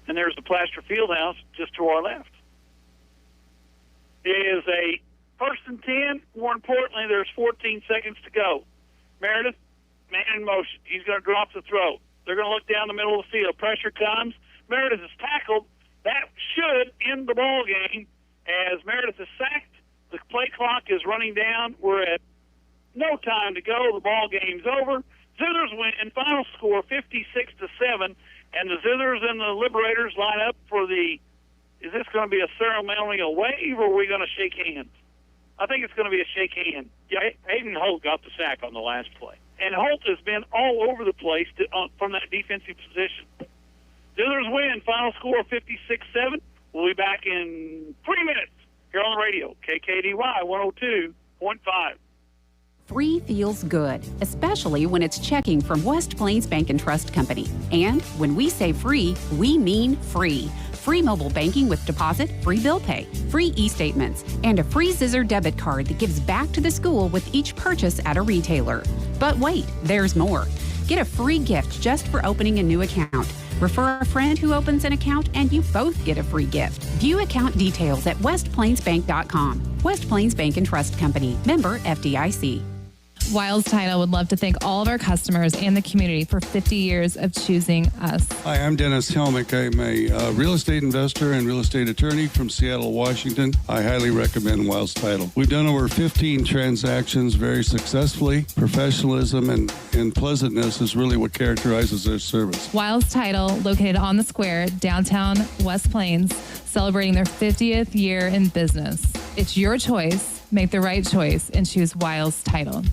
And there's the Plaster Fieldhouse just to our left. It is a 1st and 10. More importantly, there's 14 seconds to go. Meredith, man in motion. He's going to drop the throw. They're going to look down the middle of the field. Pressure comes. Meredith is tackled. That should end the ball game as Meredith is sacked. The play clock is running down. We're at no time to go. The ball game's over. Zizzers win in final score 56-7, and the Zizzers and the Liberators line up for the. Is this going to be a ceremonial wave, or are we going to shake hands? I think it's going to be a shake hand. Yeah, Hayden Holt got the sack on the last play. And Holt has been all over the place from that defensive position. Zizzers win, final score 56-7. We'll be back in 3 minutes here on the radio, KKDY 102.5. Free feels good, especially when it's checking from West Plains Bank and Trust Company. And when we say free, we mean free. Free mobile banking with deposit, free bill pay, free e-statements, and a free Zizzer debit card that gives back to the school with each purchase at a retailer. But wait, there's more. Get a free gift just for opening a new account. Refer a friend who opens an account and you both get a free gift. View account details at westplainsbank.com. West Plains Bank and Trust Company. Member FDIC. Wiles Title would love to thank all of our customers and the community for 50 years of choosing us. Hi, I'm Dennis Helmick. I'm a real estate investor and real estate attorney from Seattle, Washington. I highly recommend Wiles Title. We've done over 15 transactions very successfully. Professionalism and pleasantness is really what characterizes their service. Wiles Title, located on the square, downtown West Plains, celebrating their 50th year in business. It's your choice. Make the right choice and choose Wiles Title.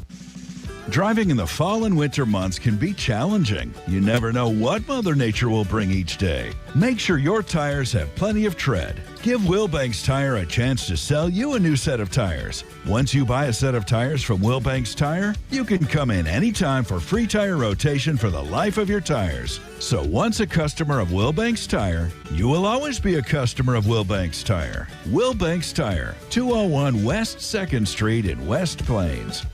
Driving in the fall and winter months can be challenging. You never know what Mother Nature will bring each day. Make sure your tires have plenty of tread. Give Wilbanks Tire a chance to sell you a new set of tires. Once you buy a set of tires from Wilbanks Tire, you can come in anytime for free tire rotation for the life of your tires. So once a customer of Wilbanks Tire, you will always be a customer of Wilbanks Tire. Wilbanks Tire, 201 West 2nd Street in West Plains.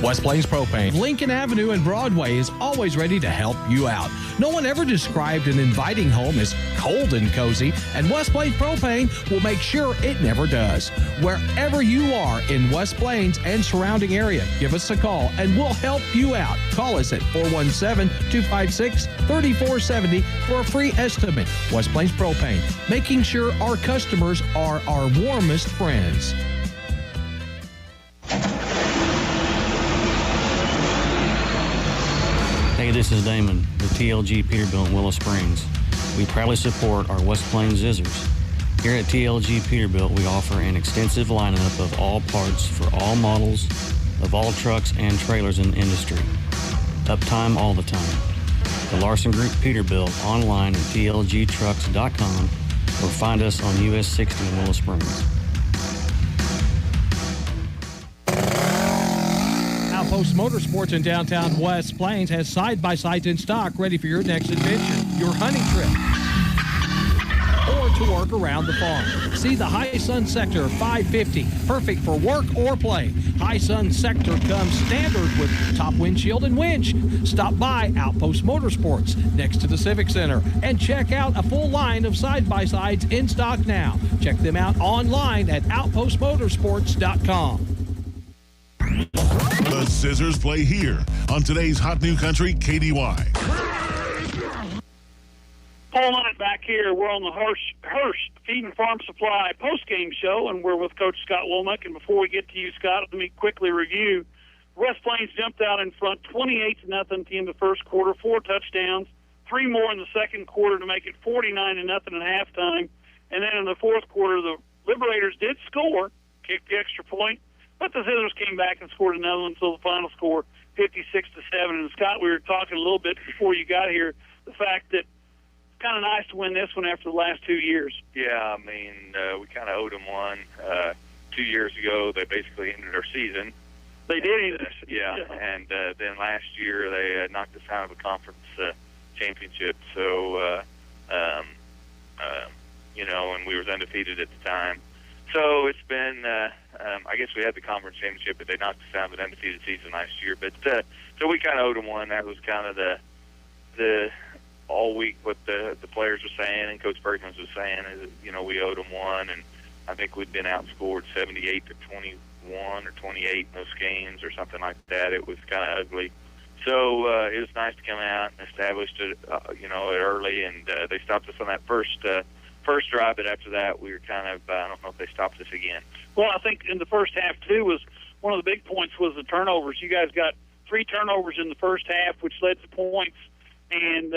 West Plains Propane, Lincoln Avenue and Broadway is always ready to help you out. No one ever described an inviting home as cold and cozy, and West Plains Propane will make sure it never does. Wherever you are in West Plains and surrounding area, give us a call and we'll help you out. Call us at 417-256-3470 for a free estimate. West Plains Propane, making sure our customers are our warmest friends. Hey, this is Damon with TLG Peterbilt in Willow Springs. We proudly support our West Plains Zizzers. Here at TLG Peterbilt, we offer an extensive lineup of all parts for all models of all trucks and trailers in the industry. Uptime all the time. The Larson Group Peterbilt online at tlgtrucks.com or find us on US 60 in Willow Springs. Outpost Motorsports in downtown West Plains has side-by-sides in stock ready for your next adventure, your hunting trip, or to work around the farm. See the High Sun Sector 550, perfect for work or play. High Sun Sector comes standard with top windshield and winch. Stop by Outpost Motorsports next to the Civic Center and check out a full line of side-by-sides in stock now. Check them out online at outpostmotorsports.com. The Zizzers play here on today's Hot New Country KDY. Paul Knight back here. We're on the Hearst Feed and Farm Supply post-game show, and we're with Coach Scott Womack. And before we get to you, Scott, let me quickly review. West Plains jumped out in front 28-0 at the end of the first quarter, 4 touchdowns, 3 more in the second quarter to make it 49-0 at halftime. And then in the fourth quarter, the Liberators did score, kicked the extra point, but the Zizzers came back and scored another one, so the final score 56-7. And Scott, we were talking a little bit before you got here, the fact that it's kind of nice to win this one after the last 2 years. Yeah, I mean, we kind of owed them one. 2 years ago, they basically ended our season. They did. Yeah, and then last year they knocked us out of the conference championship. So, and we were undefeated at the time. So it's been, I guess we had the conference championship, but they knocked us out of an undefeated season last year. But so we kind of owed them one. That was kind of the all week what the players were saying and Coach Perkins was saying is, we owed them one, and I think we'd been outscored 78-21 or 28 in those games or something like that. It was kind of ugly. So it was nice to come out and establish it, early, and they stopped us on that first drive, but after that we were kind of, I don't know if they stopped us again. Well, I think in the first half, too, was one of the big points was the turnovers. You guys got 3 turnovers in the first half, which led to points, and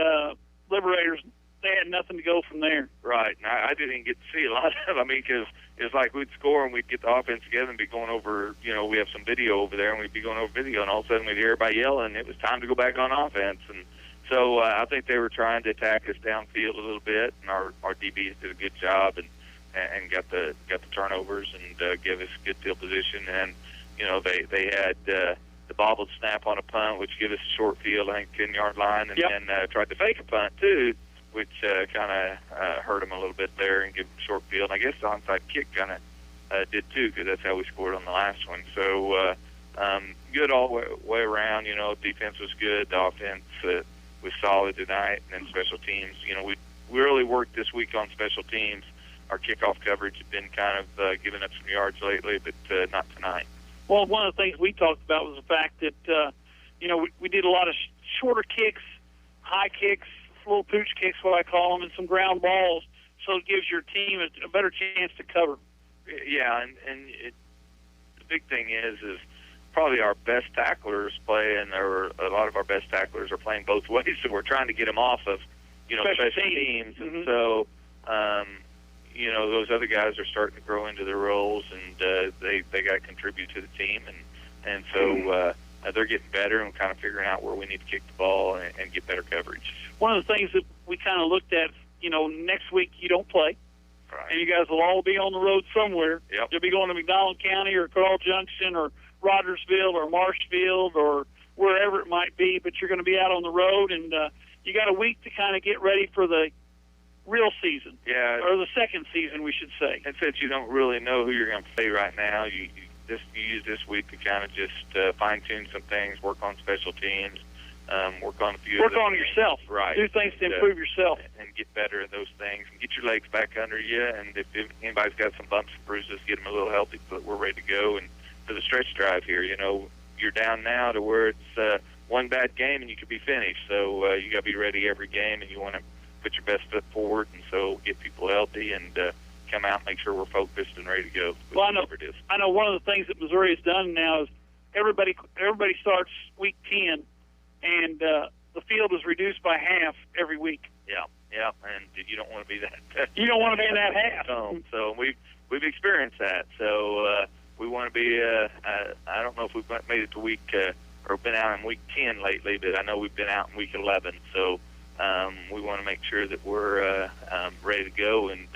Liberators, they had nothing to go from there. Right, and I didn't get to see a lot of it. I mean, because it's like we'd score and we'd get the offense together and be going over, we have some video over there, and we'd be going over video, and all of a sudden we'd hear everybody yelling. It was time to go back on offense. And so I think they were trying to attack us downfield a little bit, and our DBs did a good job and got the turnovers and gave us good field position. And, they had the bobbled snap on a punt, which gave us a short field, I think 10-yard line, and then tried to fake a punt, too, which kind of hurt them a little bit there and give them a short field. And I guess the onside kick kind of did too, because that's how we scored on the last one. So good all the way around. Defense was good. The offense was solid tonight. And then special teams, we really worked this week on special teams. Our kickoff coverage had been kind of giving up some yards lately, but not tonight. Well, one of the things we talked about was the fact that, we did a lot of shorter kicks, high kicks, little pooch kicks, what I call them, and some ground balls, so it gives your team a better chance to cover. Yeah, and the big thing is probably our best tacklers play, and a lot of our best tacklers are playing both ways, so we're trying to get them off of, special teams. Mm-hmm. And so, those other guys are starting to grow into their roles, and they got to contribute to the team, and so they're getting better and kind of figuring out where we need to kick the ball and get better coverage. One of the things that we kind of looked at, next week you don't play. Right. And you guys will all be on the road somewhere. Yep. You'll be going to McDonald County or Carl Junction or Rogersville or Marshfield or wherever it might be, but you're going to be out on the road, and you got a week to kind of get ready for the real season. Yeah. Or the second season, we should say. And since you don't really know who you're going to play right now, you use this week to kind of just fine-tune some things, work on special teams, work on a few. Work on yourself. Right. Do things to improve yourself. And get better at those things. And get your legs back under you. And if anybody's got some bumps and bruises, get them a little healthy, but we're ready to go. And for the stretch drive here, you're down now to where it's one bad game and you could be finished. So you got to be ready every game, and you want to put your best foot forward, and so get people healthy and come out and make sure we're focused and ready to go. Well, I know one of the things that Missouri has done now is everybody starts week 10, and the field is reduced by half every week. Yeah, and you don't want to be that. You don't want to be in that half. So we've experienced that. So we want to be. I don't know if we've made it to week or been out in week 10 lately, but I know we've been out in week 11. So we want to make sure that we're ready to go and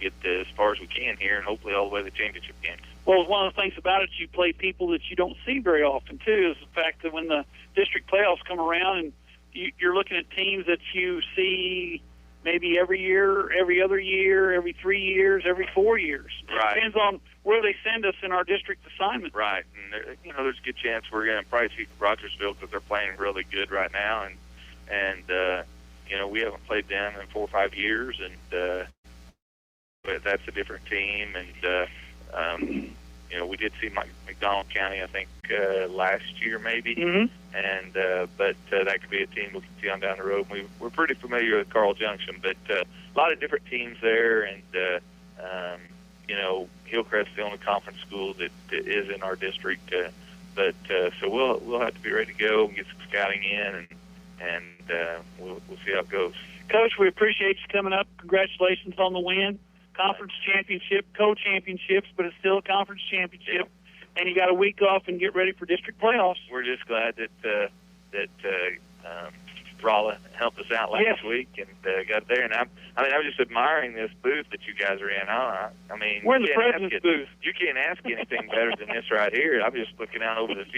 get as far as we can here, and hopefully all the way to the championship games. Well, one of the things about it, you play people that you don't see very often, too, is the fact that when the district playoffs come around and you're looking at teams that you see maybe every year, every other year, every 3 years, every 4 years. Right. It depends on where they send us in our district assignment. Right. And, there's a good chance we're going to probably see Rogersville because they're playing really good right now. And we haven't played them in 4 or 5 years, and but that's a different team. And we did see McDonald County, I think, last year maybe, and but that could be a team we can see on down the road. We're pretty familiar with Carl Junction, but a lot of different teams there, and Hillcrest's the only conference school that is in our district. But so we'll have to be ready to go and get some scouting in, and we'll see how it goes. Coach, we appreciate you coming up. Congratulations on the win. Conference championship, co-championships, but it's still a conference championship. And you got a week off and get ready for district playoffs. We're just glad that Rolla helped us out last week and got there. And I was just admiring this booth that you guys are in. I mean, we're in the president's booth. You can't ask anything better than this right here. I'm just looking out over the field.